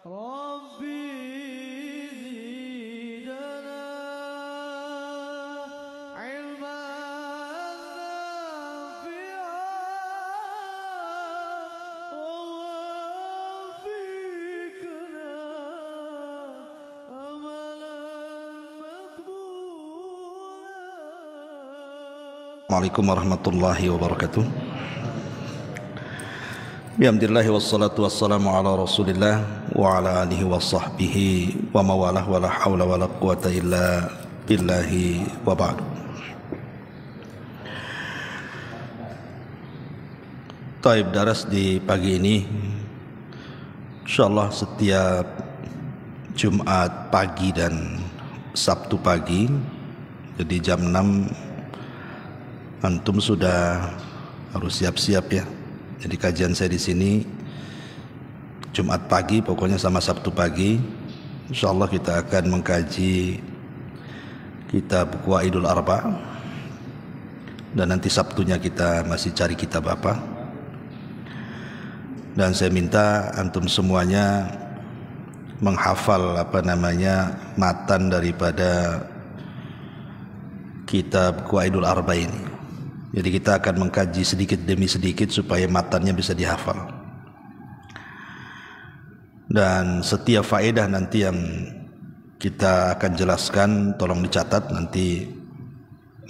ربي زدنا علما نافعا ووفقنا عملا مقبولا. Assalamualaikum warahmatullahi wabarakatuh. Bihamdillahi wassalatu wassalamu ala rasulillah wa ala alihi wa sahbihi wa mawalah wa la hawla wa la quwata illa billahi wa ba'du. Taib daras di pagi ini insyaallah setiap Jumat pagi dan Sabtu pagi, jadi jam 6 antum sudah harus siap-siap ya. Jadi kajian saya di sini Jumat pagi pokoknya sama Sabtu pagi. Insyaallah kita akan mengkaji kitab Qawaidul Arba', dan nanti Sabtunya kita masih cari kitab apa. Dan saya minta antum semuanya menghafal matan daripada kitab Qawaidul Arba' ini. Jadi kita akan mengkaji sedikit demi sedikit supaya matannya bisa dihafal. Dan setiap faedah nanti yang kita akan jelaskan tolong dicatat, nanti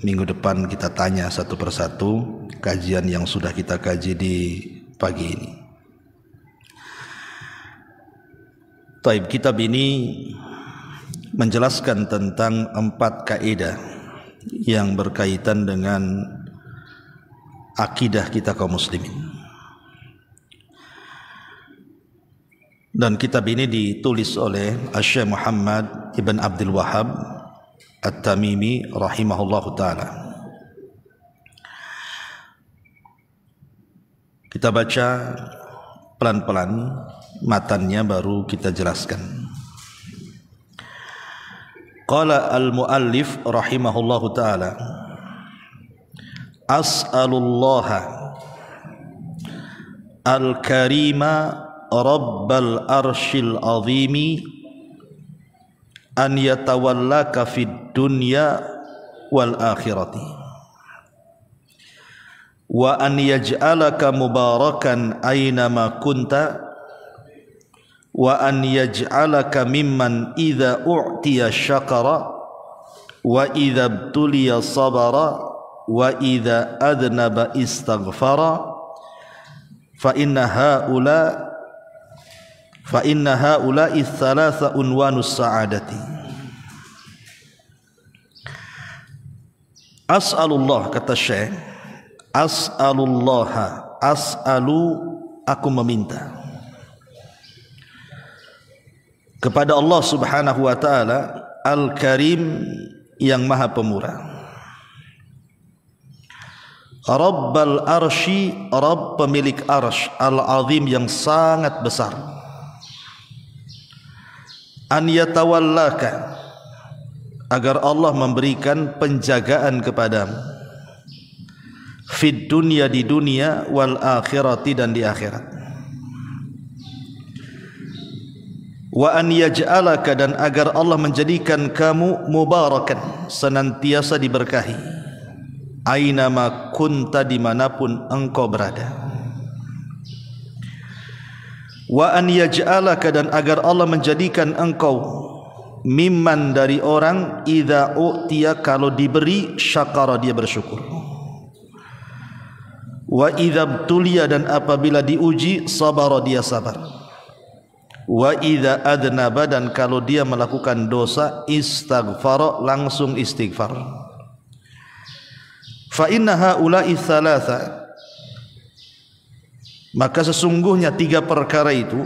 minggu depan kita tanya satu persatu kajian yang sudah kita kaji di pagi ini. Taib, kitab ini menjelaskan tentang 4 kaidah yang berkaitan dengan akidah kita kaum muslimin. Dan kitab ini ditulis oleh Syekh Muhammad Ibn Abdul Wahhab At-Tamimi rahimahullahu ta'ala. Kita baca pelan-pelan matannya baru kita jelaskan. Qala al-muallif rahimahullahu ta'ala, as'alullaha al-karima rabbal arshil azimi an yatawallaka fid dunya wal akhirati wa an yaj'alaka mubarakan aynama kunta wa an yaj'alaka mimman idza u'tiya syakara wa idza ibtuliya sabara wa idza adnaba istaghfara fa inna haula'i thalatha unwanus sa'adati. As'alullah, kata Syekh, as'alullaha, as'alu aku meminta kepada Allah subhanahu wa ta'ala al-karim yang maha pemurah, Rabbal arsy, Rabb pemilik arsy, al-azim yang sangat besar, an yatawallaka, agar Allah memberikan penjagaan kepadamu, fid dunya, di dunia, wal akhirati, dan di akhirat, wa an yaj'alaka, dan agar Allah menjadikan kamu mubarakan, senantiasa diberkahi, aynama kunta, dimanapun engkau berada, wa an yaj'alaka, dan agar Allah menjadikan engkau mimman, dari orang, idza u'tiya, kalau diberi, syakara, dia bersyukur, wa idza ibtuliya, dan apabila diuji, sabara, dia sabar, wa idza adnaba, dan kalau dia melakukan dosa, istaghfara, langsung istighfar. Fa inna haula'i thalatha, maka sesungguhnya 3 perkara itu,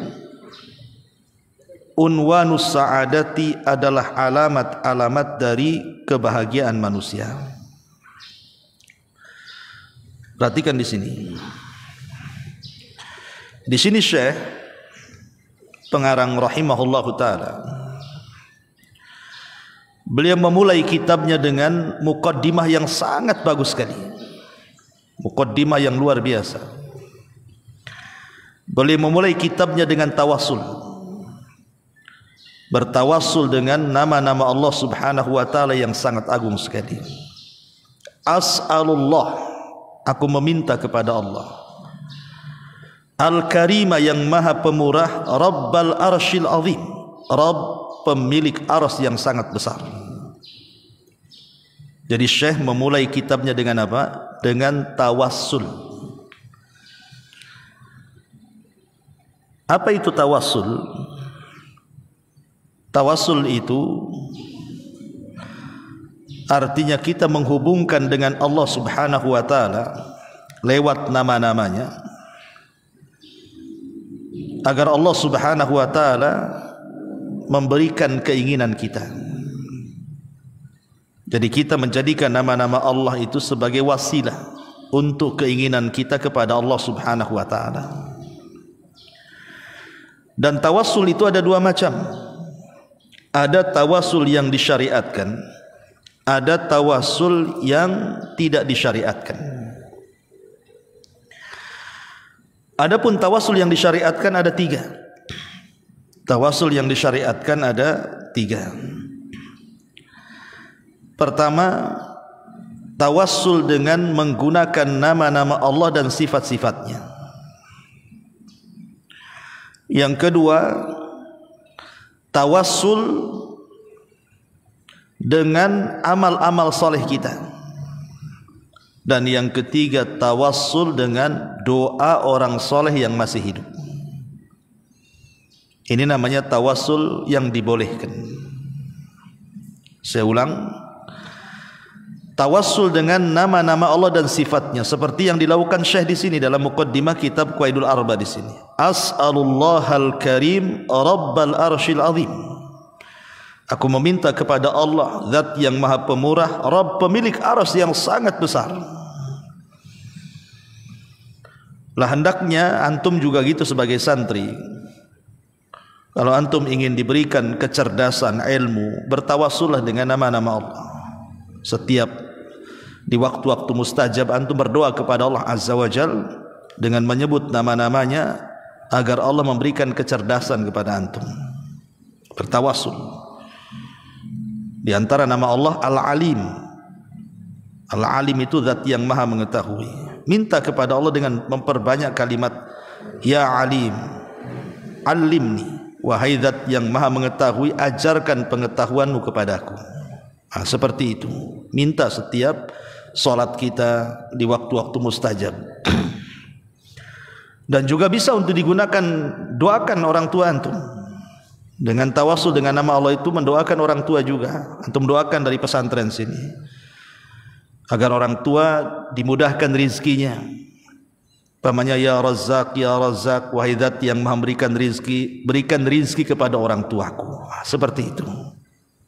unwanus sa'adati, adalah alamat-alamat dari kebahagiaan manusia. Perhatikan di sini. Di sini Syekh pengarang rahimahullahu ta'ala, beliau memulai kitabnya dengan muqaddimah yang sangat bagus sekali, muqaddimah yang luar biasa. Beliau memulai kitabnya dengan tawassul. bertawassul dengan nama-nama Allah Subhanahu wa taala yang sangat agung sekali. As'alullah, aku meminta kepada Allah, Al-Karima, yang maha pemurah, Rabbal Arsyil Azim, Rabb pemilik arsy yang sangat besar. Jadi Syekh memulai kitabnya dengan apa? Dengan tawassul. Apa itu tawassul? Tawassul itu artinya kita menghubungkan dengan Allah Subhanahu wa taala lewat nama-namanya, agar Allah Subhanahu wa taala memberikan keinginan kita. Jadi kita menjadikan nama-nama Allah itu sebagai wasilah untuk keinginan kita kepada Allah Subhanahu wa taala. Dan tawassul itu ada dua macam. Ada tawassul yang disyariatkan, ada tawassul yang tidak disyariatkan. Adapun tawassul yang disyariatkan ada tiga. Tawassul yang disyariatkan ada tiga. Pertama, tawassul dengan menggunakan nama-nama Allah dan sifat-sifatnya. Yang kedua, tawassul dengan amal-amal saleh kita. Dan yang ketiga, tawassul dengan doa orang saleh yang masih hidup. Ini namanya tawassul yang dibolehkan. Saya ulang, tawassul dengan nama-nama Allah dan sifatnya, seperti yang dilakukan Syekh di sini dalam muqaddimah kitab Qawaidul Arba di sini. As'alullahal karim Rabbal Arsyil Azim. Aku meminta kepada Allah, Zat yang Maha Pemurah, Rabb pemilik arsy yang sangat besar. Lah hendaknya antum juga gitu sebagai santri. Kalau antum ingin diberikan kecerdasan ilmu, bertawassullah dengan nama-nama Allah. Setiap di waktu-waktu mustajab antum berdoa kepada Allah Azza wa Jal dengan menyebut nama-namanya, agar Allah memberikan kecerdasan kepada antum. Bertawassul. Di antara nama Allah Al-Alim. Al-Alim itu zat yang maha mengetahui. Minta kepada Allah dengan memperbanyak kalimat Ya Alim, Alimni. Wahai zat yang maha mengetahui, ajarkan pengetahuanmu kepadaku. Nah, seperti itu. Minta setiap salat kita di waktu-waktu mustajab. Dan juga bisa untuk digunakan, doakan orang tua antum. Dengan tawassul dengan nama Allah itu mendoakan orang tua juga. Antum doakan dari pesantren sini, agar orang tua dimudahkan rizkinya. Pamannya ya Razzaq, wahai zat yang maha memberikan rizki, berikan rizki kepada orang tuaku. Seperti itu.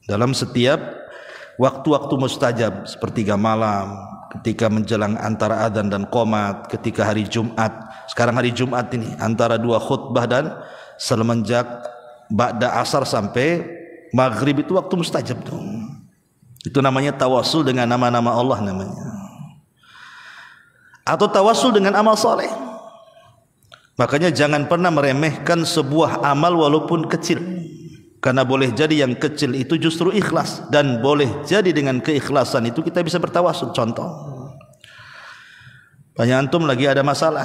Dalam setiap waktu-waktu mustajab, sepertiga malam, ketika menjelang antara adzan dan qomat, ketika hari Jumat. Sekarang hari Jumat ini antara dua khutbah dan semenjak ba'da asar sampai maghrib itu waktu mustajab tuh. Itu namanya tawassul dengan nama-nama Allah namanya. Atau tawassul dengan amal saleh. Makanya jangan pernah meremehkan sebuah amal walaupun kecil. Karena boleh jadi yang kecil itu justru ikhlas, dan boleh jadi dengan keikhlasan itu kita bisa bertawassul. Contoh, banyak antum lagi ada masalah,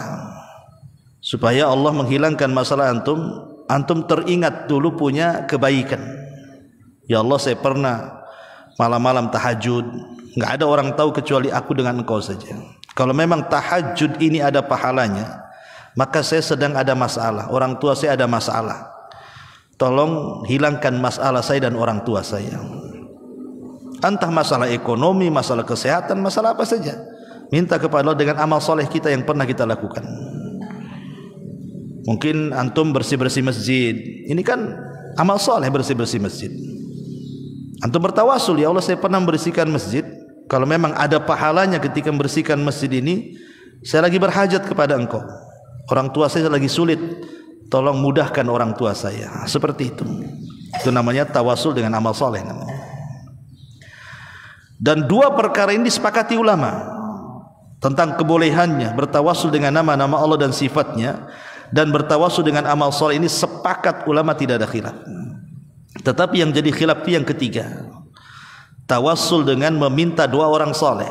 supaya Allah menghilangkan masalah antum, antum teringat dulu punya kebaikan. Ya Allah, saya pernah malam-malam tahajud, nggak ada orang tahu kecuali aku dengan engkau saja. Kalau memang tahajud ini ada pahalanya, maka saya sedang ada masalah, orang tua saya ada masalah. Tolong hilangkan masalah saya dan orang tua saya. Entah masalah ekonomi, masalah kesehatan, masalah apa saja. Minta kepada Allah dengan amal soleh kita yang pernah kita lakukan. Mungkin antum bersih-bersih masjid. Ini kan amal soleh, bersih-bersih masjid. Antum bertawassul, ya Allah saya pernah membersihkan masjid. Kalau memang ada pahalanya ketika membersihkan masjid ini, saya lagi berhajat kepada engkau. Orang tua saya lagi sulit, tolong mudahkan orang tua saya. Seperti itu. Itu namanya tawassul dengan amal soleh namanya. Dan dua perkara ini disepakati ulama tentang kebolehannya bertawassul dengan nama-nama Allah dan sifatnya, dan bertawassul dengan amal soleh ini sepakat ulama, tidak ada khilaf. Tetapi yang jadi khilaf itu yang ketiga, tawassul dengan meminta doa orang soleh.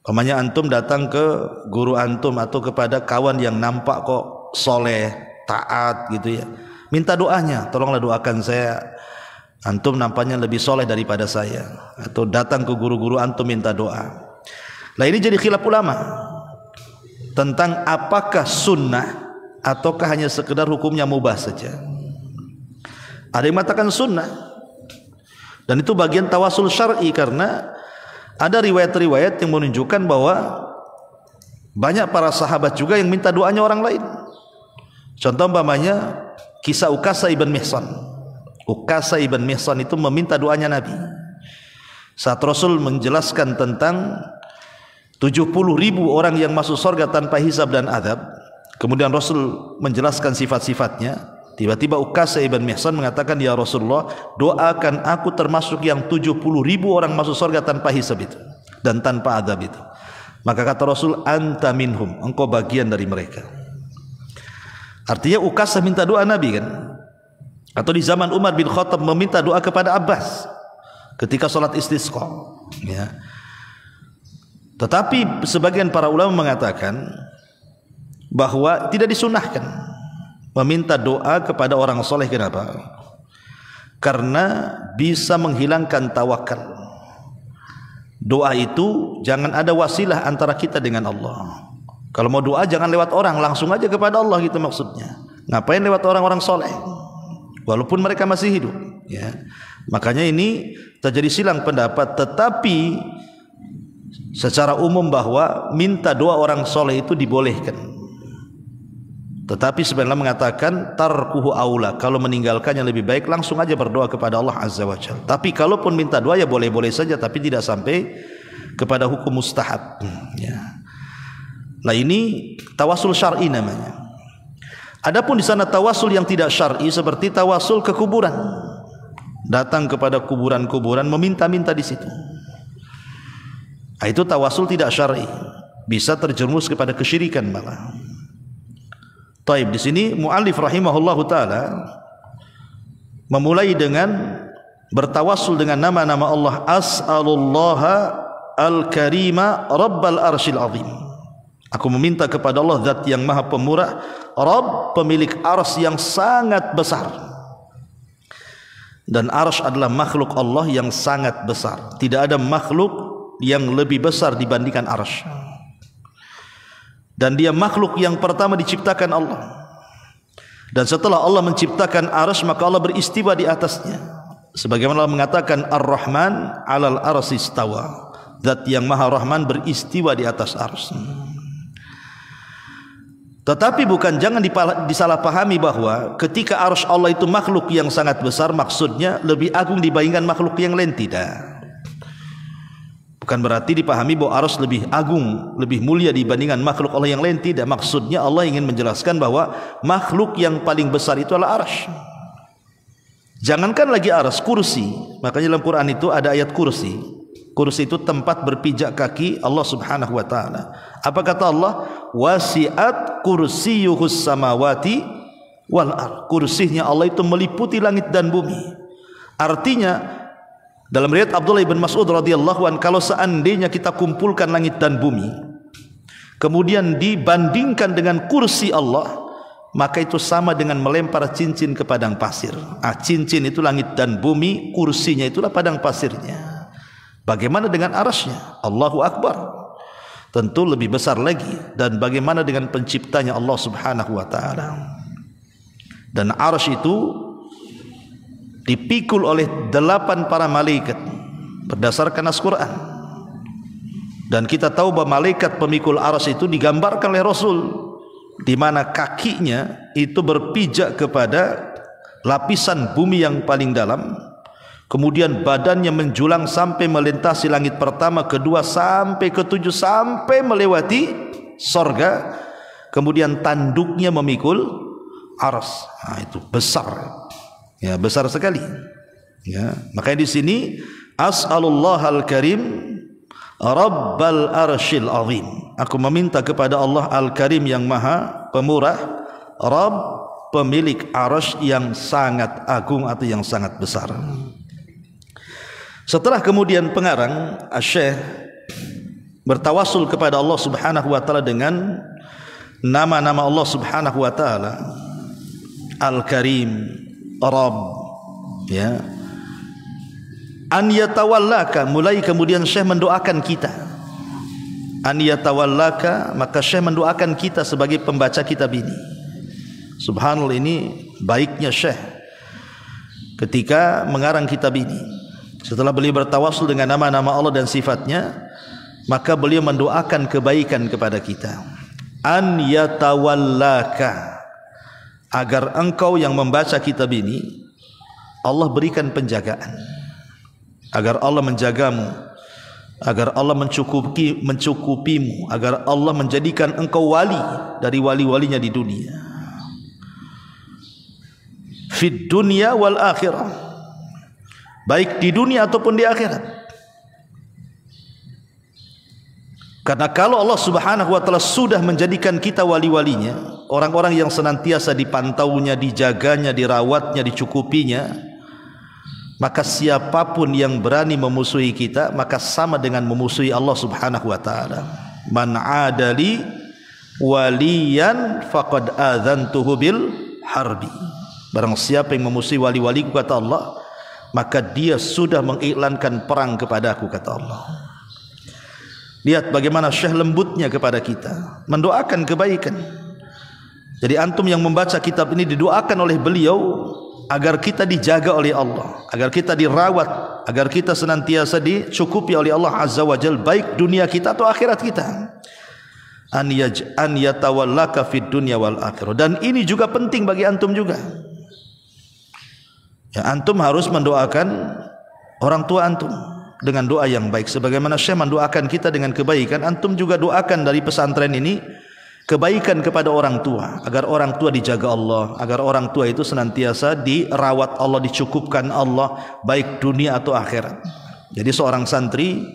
Umpamanya antum datang ke guru antum atau kepada kawan yang nampak kok soleh, taat gitu ya, minta doanya, tolonglah doakan saya, antum nampaknya lebih soleh daripada saya. Atau datang ke guru-guru antum minta doa. Nah ini jadi khilaf ulama tentang apakah sunnah ataukah hanya sekedar hukumnya mubah saja. Ada yang mengatakan sunnah, dan itu bagian tawasul syar'i, karena ada riwayat-riwayat yang menunjukkan bahwa banyak para sahabat juga yang minta doanya orang lain. Contoh umpamanya kisah Ukasha ibn Mihsan. Ukasha ibn Mihsan itu meminta doanya Nabi saat Rasul menjelaskan tentang 70.000 orang yang masuk surga tanpa hisab dan adab. Kemudian Rasul menjelaskan sifat-sifatnya. Tiba-tiba Ukasha ibn Mihsan mengatakan, ya Rasulullah, doakan aku termasuk yang 70.000 orang masuk surga tanpa hisab itu dan tanpa adab itu. Maka kata Rasul, anta minhum, engkau bagian dari mereka. Artinya Ukasha minta doa Nabi kan. Atau di zaman Umar bin Khattab meminta doa kepada Abbas ketika sholat istisqa ya. Tetapi sebagian para ulama mengatakan bahwa tidak disunahkan meminta doa kepada orang soleh. Kenapa? Karena bisa menghilangkan tawakal. Doa itu jangan ada wasilah antara kita dengan Allah. Kalau mau doa jangan lewat orang, langsung aja kepada Allah gitu maksudnya. Ngapain lewat orang-orang soleh walaupun mereka masih hidup ya. Makanya ini terjadi silang pendapat. Tetapi secara umum bahwa minta doa orang soleh itu dibolehkan. Tetapi sebenarnya mengatakan tarkuhu aula, kalau meninggalkannya lebih baik, langsung aja berdoa kepada Allah Azza wa Jalla. Tapi kalaupun minta doa ya boleh-boleh saja, tapi tidak sampai kepada hukum mustahab ya. Nah ini tawasul syar'i namanya. Adapun di sana tawasul yang tidak syar'i seperti tawasul ke kuburan, datang kepada kuburan-kuburan meminta-minta di situ. Nah, itu tawasul tidak syar'i, bisa terjerumus kepada kesyirikan malah. Taib, di sini muallif rahimahullahu taala memulai dengan bertawassul dengan nama-nama Allah. As'alullaha al-karima rabbal arsyil azim. Aku meminta kepada Allah zat yang maha pemurah, Rabb pemilik arsy yang sangat besar. Dan arsy adalah makhluk Allah yang sangat besar. Tidak ada makhluk yang lebih besar dibandingkan arsy. Dan dia makhluk yang pertama diciptakan Allah. Dan setelah Allah menciptakan arsy, maka Allah beristiwa di atasnya. Sebagaimana Allah mengatakan Ar-Rahman 'alal arsy istawa. Zat yang Maha Rahman beristiwa di atas arsy. Tetapi jangan disalahpahami bahwa ketika arsy Allah itu makhluk yang sangat besar, maksudnya lebih agung dibandingkan makhluk yang lain, tidak. Bukan berarti dipahami bahwa arsy lebih agung, lebih mulia dibandingkan makhluk Allah yang lain, tidak. Maksudnya Allah ingin menjelaskan bahwa makhluk yang paling besar itu adalah arsy. Jangankan lagi arsy, kursi. Makanya dalam Quran itu ada ayat kursi. Kursi itu tempat berpijak kaki Allah Subhanahu wa taala. Apa kata Allah? Wasi'at kursiyuhus samawati wal ard. Kursinya Allah itu meliputi langit dan bumi. Artinya dalam riwayat Abdullah bin Mas'ud radhiyallahu an, kalau seandainya kita kumpulkan langit dan bumi kemudian dibandingkan dengan kursi Allah, maka itu sama dengan melempar cincin ke padang pasir. Cincin itu langit dan bumi, kursinya itulah padang pasirnya. Bagaimana dengan arsy-Nya? Allahu Akbar. Tentu lebih besar lagi. Dan bagaimana dengan penciptanya Allah Subhanahu wa taala? Dan arsy itu dipikul oleh 8 para malaikat berdasarkan As-Qur'an. Dan kita tahu bahwa malaikat pemikul arsy itu digambarkan oleh Rasul, di mana kakinya itu berpijak kepada lapisan bumi yang paling dalam. Kemudian badannya menjulang sampai melintasi langit pertama, kedua, sampai ketujuh, sampai melewati sorga. Kemudian tanduknya memikul arsy. Nah, itu besar, ya, besar sekali. Ya, makanya di sini as'alullahal karim rabbal arsyil azim. Aku meminta kepada Allah al-karim yang maha pemurah, Rabb pemilik arasy yang sangat agung atau yang sangat besar. Setelah kemudian pengarang Asy-Syaikh bertawasul kepada Allah Subhanahu wa taala dengan nama-nama Allah Subhanahu wa taala, Al-Karim, Rabb, ya. An yatawallaka, mulai kemudian Syekh mendoakan kita. An yatawallaka, maka Syekh mendoakan kita sebagai pembaca kitab ini. Subhanallah, ini baiknya Syekh ketika mengarang kitab ini. Setelah beliau bertawasul dengan nama-nama Allah dan sifatnya, maka beliau mendoakan kebaikan kepada kita. An yatawallaka, agar engkau yang membaca kitab ini Allah berikan penjagaan, agar Allah menjagamu, agar Allah mencukupimu, agar Allah menjadikan engkau wali dari wali-walinya di dunia, fid dunya wal akhirah, baik di dunia ataupun di akhirat. Karena kalau Allah Subhanahu wa taala sudah menjadikan kita wali-walinya, orang-orang yang senantiasa dipantaunya, dijaganya, dirawatnya, dicukupinya, maka siapapun yang berani memusuhi kita, maka sama dengan memusuhi Allah Subhanahu wa taala. Man adali waliyan faqad adzantuhu bil harbi. Barang siapa yang memusuhi wali-waliku, kata Allah, maka dia sudah mengiklankan perang kepadaku, kata Allah. Lihat bagaimana Syekh lembutnya kepada kita, mendoakan kebaikan. Jadi antum yang membaca kitab ini didoakan oleh beliau agar kita dijaga oleh Allah, agar kita dirawat, agar kita senantiasa dicukupi oleh Allah Azza wa Jalla, baik dunia kita atau akhirat kita. An yatawallaka fid dunya wal akhirah. Dan ini juga penting bagi antum juga. Ya, antum harus mendoakan orang tua antum dengan doa yang baik, sebagaimana Syekh mendoakan kita dengan kebaikan. Antum juga doakan dari pesantren ini kebaikan kepada orang tua, agar orang tua dijaga Allah, agar orang tua itu senantiasa dirawat Allah, dicukupkan Allah, baik dunia atau akhirat. Jadi seorang santri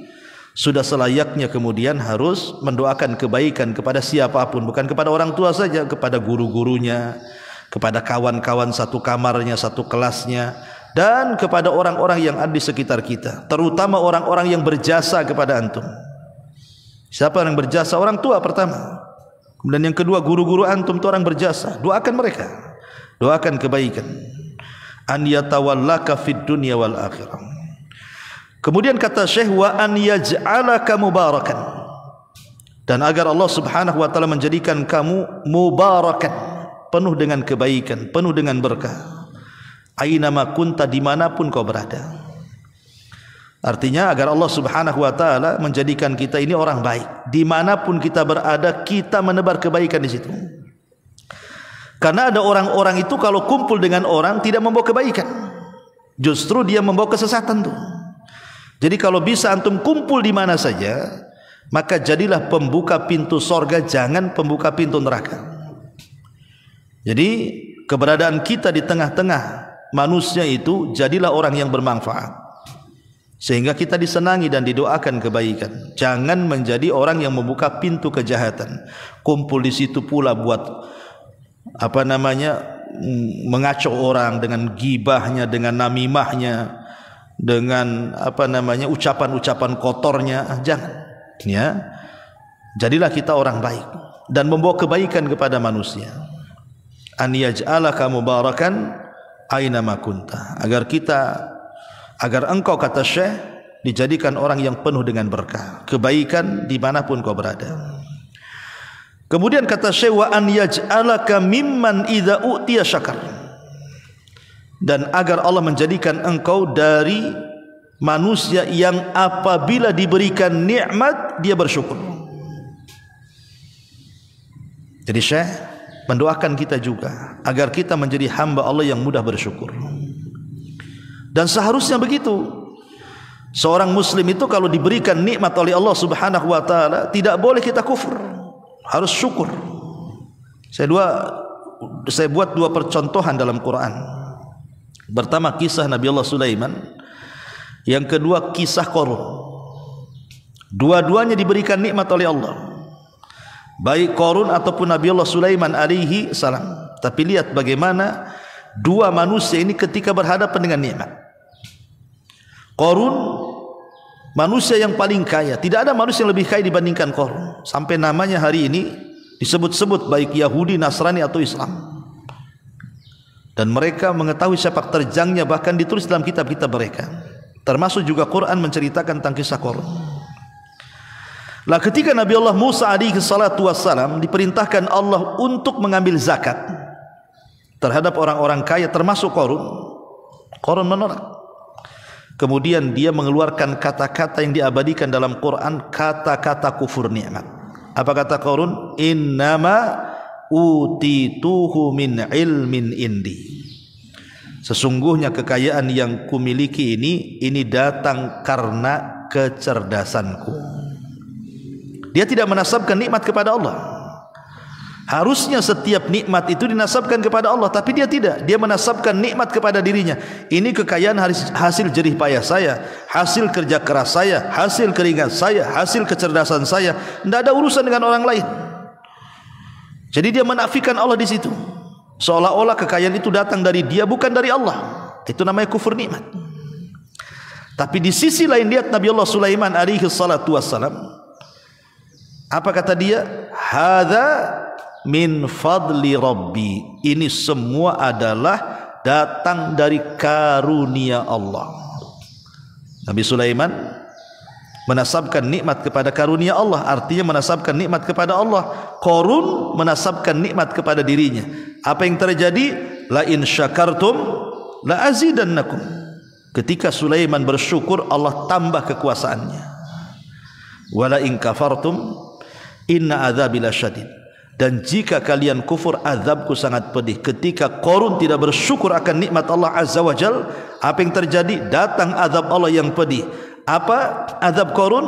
sudah selayaknya kemudian harus mendoakan kebaikan kepada siapapun, bukan kepada orang tua saja, kepada guru-gurunya, kepada kawan-kawan satu kamarnya, satu kelasnya, dan kepada orang-orang yang ada di sekitar kita, terutama orang-orang yang berjasa kepada antum. Siapa yang berjasa? Orang tua pertama. Kemudian yang kedua, guru-guru antum itu orang berjasa. Doakan mereka, doakan kebaikan. An yatawallaka fid dunya wal akhirah. Kemudian kata Syekh, wa an yaj'alaka mubarakan, dan agar Allah Subhanahu wa taala menjadikan kamu mubarakan, penuh dengan kebaikan, penuh dengan berkah. Ainama kunta, dimanapun kau berada. Artinya agar Allah Subhanahu wa taala menjadikan kita ini orang baik, dimanapun kita berada kita menebar kebaikan di situ. Karena ada orang-orang itu kalau kumpul dengan orang tidak membawa kebaikan, justru dia membawa kesesatan tuh. Jadi kalau bisa antum kumpul di mana saja, maka jadilah pembuka pintu sorga, jangan pembuka pintu neraka. Jadi keberadaan kita di tengah-tengah manusia itu jadilah orang yang bermanfaat, sehingga kita disenangi dan didoakan kebaikan. Jangan menjadi orang yang membuka pintu kejahatan, kumpul di situ pula buat mengacau orang dengan gibahnya, dengan namimahnya, dengan ucapan-ucapan kotornya. Jangan, ya. Jadilah kita orang baik dan membawa kebaikan kepada manusia. An yaj'alaka mubarakan aina ma kunta, agar engkau, kata Syekh, dijadikan orang yang penuh dengan berkah, kebaikan dimanapun kau berada. Kemudian kata Syekh, wa an yaj'alaka mimman idza u'tiya syakar, dan agar Allah menjadikan engkau dari manusia yang apabila diberikan nikmat dia bersyukur. Jadi Syekh mendoakan kita juga agar kita menjadi hamba Allah yang mudah bersyukur. Dan seharusnya begitu. Seorang muslim itu kalau diberikan nikmat oleh Allah Subhanahu wa taala, tidak boleh kita kufur, harus syukur. Saya buat dua percontohan dalam Quran. Pertama kisah Nabi Allah Sulaiman, yang kedua kisah Qarun. Dua-duanya diberikan nikmat oleh Allah, baik Qarun ataupun Nabi Allah Sulaiman alaihi salam. Tapi lihat bagaimana dua manusia ini ketika berhadapan dengan nikmat. Qarun manusia yang paling kaya, tidak ada manusia yang lebih kaya dibandingkan Qarun. Sampai namanya hari ini disebut-sebut baik Yahudi, Nasrani atau Islam. Dan mereka mengetahui sepak terjangnya, bahkan ditulis dalam kitab-kitab mereka. Termasuk juga Quran menceritakan tentang kisah Qarun. Lah ketika Nabi Allah Musa alaihi salatu wassalam diperintahkan Allah untuk mengambil zakat terhadap orang-orang kaya termasuk Qarun, Qarun menolak. Kemudian dia mengeluarkan kata-kata yang diabadikan dalam Quran, kata-kata kufur nikmat. Apa kata Qarun? Innama utituhu min ilmin indi. Sesungguhnya kekayaan yang kumiliki ini datang karena kecerdasanku. Dia tidak menasabkan nikmat kepada Allah. Harusnya setiap nikmat itu dinasabkan kepada Allah, tapi dia tidak. Dia menasabkan nikmat kepada dirinya. Ini kekayaan hasil jerih payah saya, hasil kerja keras saya, hasil keringat saya, hasil kecerdasan saya. Tidak ada urusan dengan orang lain. Jadi dia menafikan Allah di situ. Seolah-olah kekayaan itu datang dari dia, bukan dari Allah. Itu namanya kufur nikmat. Tapi di sisi lain lihat Nabi Allah Sulaiman alaihi salatu wassalam. Apa kata dia? Hadza min fadli rabbi. Ini semua adalah datang dari karunia Allah. Nabi Sulaiman menasabkan nikmat kepada karunia Allah, artinya menasabkan nikmat kepada Allah. Qarun menasabkan nikmat kepada dirinya. Apa yang terjadi? La in syakartum la azidannakum. Ketika Sulaiman bersyukur, Allah tambah kekuasaannya. Wala in kafartum inna adzabi lasyadid. Dan jika kalian kufur, azabku sangat pedih. Ketika Qarun tidak bersyukur akan nikmat Allah Azza wa Jal, apa yang terjadi? Datang azab Allah yang pedih. Apa azab Qarun?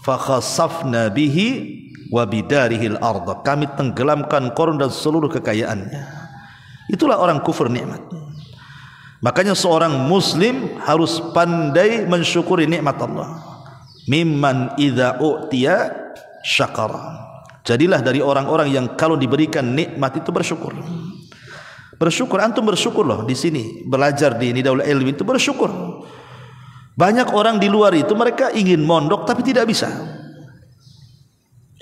Fa khasafna bihi wa bidarihil arda. Kami tenggelamkan Qarun dan seluruh kekayaannya. Itulah orang kufur nikmat. Makanya seorang muslim harus pandai mensyukuri nikmat Allah. Mimman idza u'tiya syakara. Jadilah dari orang-orang yang kalau diberikan nikmat itu bersyukur. Bersyukur, antum bersyukur loh di sini belajar di Nidaul Ilmi itu bersyukur. Banyak orang di luar itu mereka ingin mondok tapi tidak bisa.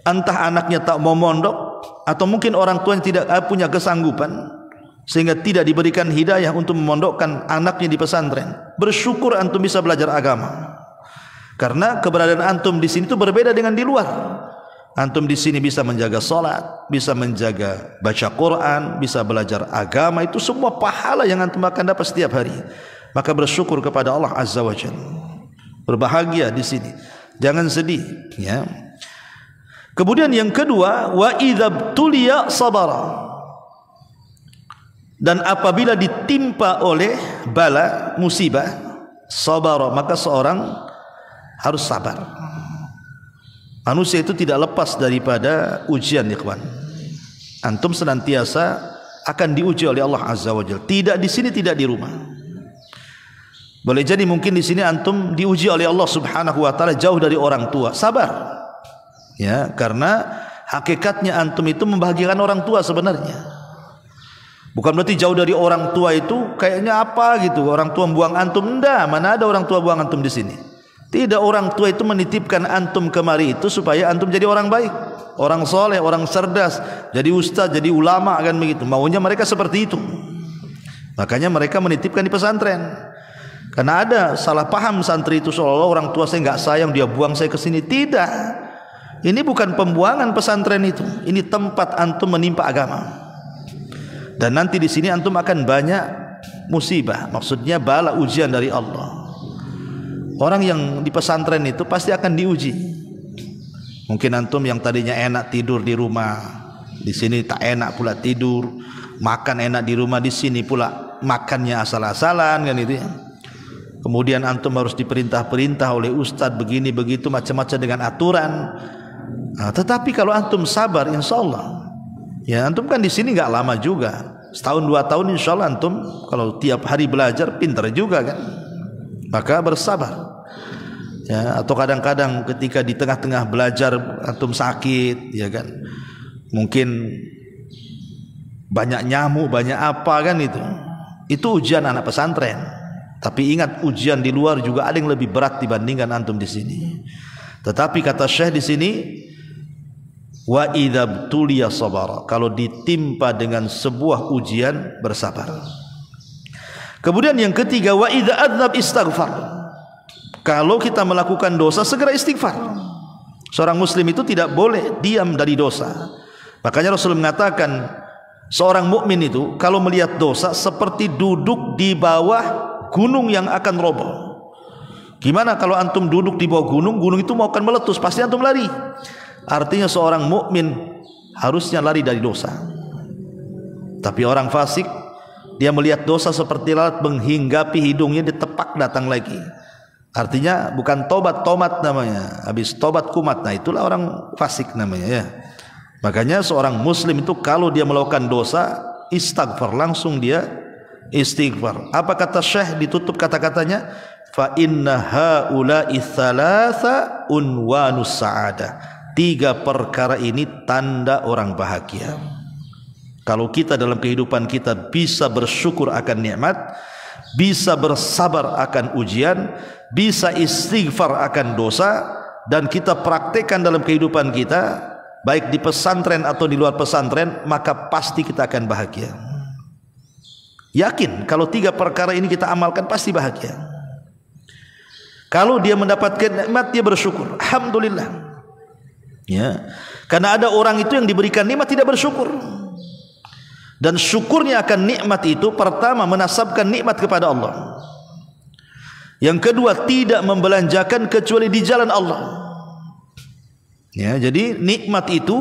Entah anaknya tak mau mondok atau mungkin orang tuanya tidak punya kesanggupan sehingga tidak diberikan hidayah untuk memondokkan anaknya di pesantren. Bersyukur antum bisa belajar agama. Karena keberadaan antum di sini itu berbeda dengan di luar. Antum di sini bisa menjaga salat, bisa menjaga baca Quran, bisa belajar agama, itu semua pahala yang antum akan dapat setiap hari. Maka bersyukur kepada Allah Azza wa Jalla. Berbahagia di sini. Jangan sedih, ya. Kemudian yang kedua, wa idza tuliya sabara. Dan apabila ditimpa oleh bala, musibah, sabara, maka seorang harus sabar. Manusia itu tidak lepas daripada ujian, ikhwan. Antum senantiasa akan diuji oleh Allah Azza wa Jalla. Tidak di sini, tidak di rumah. Boleh jadi mungkin di sini antum diuji oleh Allah Subhanahu wa taala jauh dari orang tua. Sabar. Ya, karena hakikatnya antum itu membahagiakan orang tua sebenarnya. Bukan berarti jauh dari orang tua itu kayaknya apa gitu, orang tua buang antum. Enggak, mana ada orang tua buang antum di sini. Tidak, orang tua itu menitipkan antum kemari itu supaya antum jadi orang baik, orang soleh, orang cerdas, jadi ustaz, jadi ulama, kan begitu. Maunya mereka seperti itu. Makanya mereka menitipkan di pesantren. Karena ada salah paham santri itu seolah-olah orang tua saya nggak sayang, dia buang saya ke sini. Tidak. Ini bukan pembuangan pesantren itu. Ini tempat antum menimpa agama. Dan nanti di sini antum akan banyak musibah, maksudnya bala, ujian dari Allah. Orang yang di pesantren itu pasti akan diuji. Mungkin antum yang tadinya enak tidur di rumah, di sini tak enak pula tidur. Makan enak di rumah, di sini pula makannya asal-asalan, kan itu ya. Kemudian antum harus diperintah-perintah oleh ustadz begini begitu macam-macam dengan aturan. Nah, tetapi kalau antum sabar, insya Allah, ya antum kan di sini nggak lama juga, setahun 2 tahun, insya Allah antum kalau tiap hari belajar pintar juga kan. Maka bersabar, ya. Atau kadang-kadang ketika di tengah-tengah belajar antum sakit, ya kan, mungkin banyak nyamuk, banyak apa kan itu. Itu ujian anak pesantren. Tapi ingat, ujian di luar juga ada yang lebih berat dibandingkan antum di sini. Tetapi kata Syekh di sini, wa idza tuliya sabara, kalau ditimpa dengan sebuah ujian bersabar. Kemudian yang ketiga, wa idza adzab istighfar, kalau kita melakukan dosa segera istighfar. Seorang muslim itu tidak boleh diam dari dosa. Makanya Rasul mengatakan seorang mukmin itu kalau melihat dosa seperti duduk di bawah gunung yang akan roboh. Gimana kalau antum duduk di bawah gunung, gunung itu mau akan meletus, pasti antum lari. Artinya seorang mukmin harusnya lari dari dosa. Tapi orang fasik, dia melihat dosa seperti lalat menghinggapi hidungnya, ditepak datang lagi. Artinya bukan tobat, tomat namanya. Habis tobat kumat. Nah itulah orang fasik namanya ya. Makanya seorang muslim itu kalau dia melakukan dosa, istighfar, langsung dia istighfar. Apa kata Syekh ditutup kata-katanya? Fa inna haula'i thalatha unwanus sa'adah. 3 perkara ini tanda orang bahagia. Kalau kita dalam kehidupan kita bisa bersyukur akan nikmat, bisa bersabar akan ujian, bisa istighfar akan dosa, dan kita praktekkan dalam kehidupan kita, baik di pesantren atau di luar pesantren, maka pasti kita akan bahagia. Yakin kalau 3 perkara ini kita amalkan pasti bahagia. Kalau dia mendapatkan nikmat, dia bersyukur, alhamdulillah ya. Karena ada orang itu yang diberikan nikmat tidak bersyukur, dan syukurnya akan nikmat itu pertama menasabkan nikmat kepada Allah, yang kedua tidak membelanjakan kecuali di jalan Allah ya. Jadi nikmat itu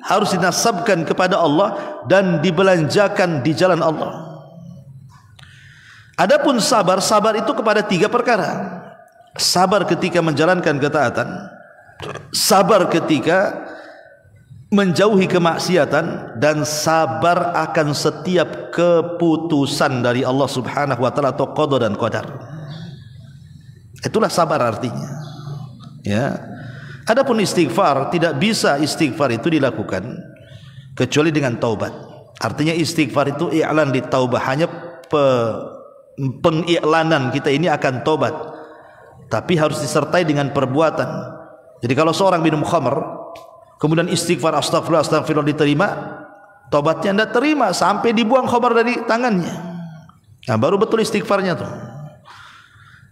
harus dinasabkan kepada Allah dan dibelanjakan di jalan Allah. Adapun sabar, sabar itu kepada 3 perkara. Sabar ketika menjalankan ketaatan, sabar ketika menjauhi kemaksiatan, dan sabar akan setiap keputusan dari Allah Subhanahu wa taala atau qada dan qadar. Itulah sabar artinya. Ya. Adapun istighfar, tidak bisa istighfar itu dilakukan kecuali dengan taubat. Artinya istighfar itu i'lan di taubah, hanya pengiklanan kita ini akan tobat, tapi harus disertai dengan perbuatan. Jadi kalau seorang minum khamr kemudian istighfar astagfirullah astagfirullah diterima, tobatnya tidak terima sampai dibuang khamr dari tangannya. Nah baru betul istighfarnya tuh.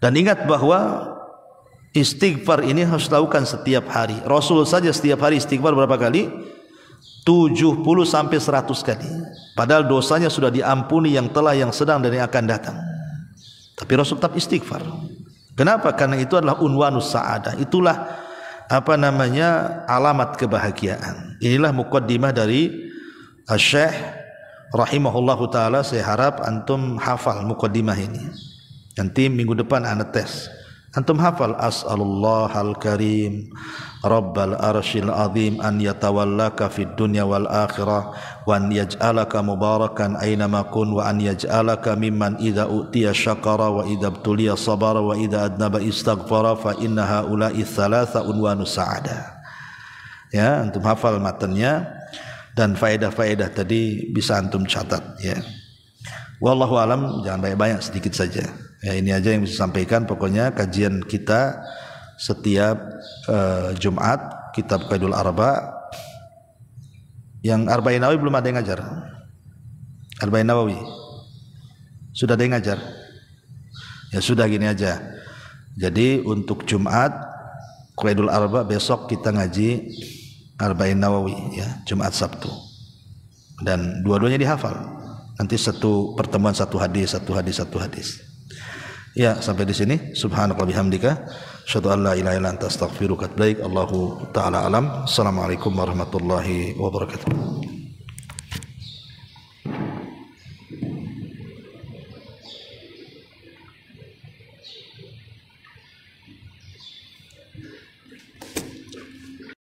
Dan ingat bahwa istighfar ini harus dilakukan setiap hari. Rasul saja setiap hari istighfar berapa kali? 70 sampai 100 kali. Padahal dosanya sudah diampuni yang telah, yang sedang, dan yang akan datang. Tapi Rasul tetap istighfar. Kenapa? Karena itu adalah unwanus sa'adah. Itulah alamat kebahagiaan. Inilah muqaddimah dari Syekh rahimahullahu taala. Saya harap antum hafal muqaddimah ini. Nanti minggu depan ana tes. Antum hafal as'alullahal karim rabbal arsyil azim an yatawallaka fid dunya wal akhirah wa an yaj'alaka mubarakan aynama kun wa an yaj'alaka mimman idza utiya syakara wa idza ibtuliya sabara wa idza adnaba istaghfara fa inna haula'i thalatha unwanus sa'adah. Ya, antum hafal matanya dan faedah-faedah tadi bisa antum catat ya. Wallahu alam, jangan banyak-banyak, sedikit saja. Ya, ini aja yang bisa sampaikan. Pokoknya kajian kita setiap Jumat kitab Qaidul Arba. Yang Arba'in Nawawi belum ada yang ngajar. Arba'in Nawawi sudah ada yang ngajar. Ya sudah, gini aja. Jadi untuk Jumat Qaidul Arba, besok kita ngaji Arba'in Nawawi ya, Jumat Sabtu. Dan dua-duanya dihafal. Nanti satu pertemuan satu hadis. Ya, sampai di sini. Subhanallah bihamdika, asyhadu an la ilaha illa anta astaghfiruka wa atubu ilaik. Allahu taala alam. Assalamualaikum warahmatullahi wabarakatuh.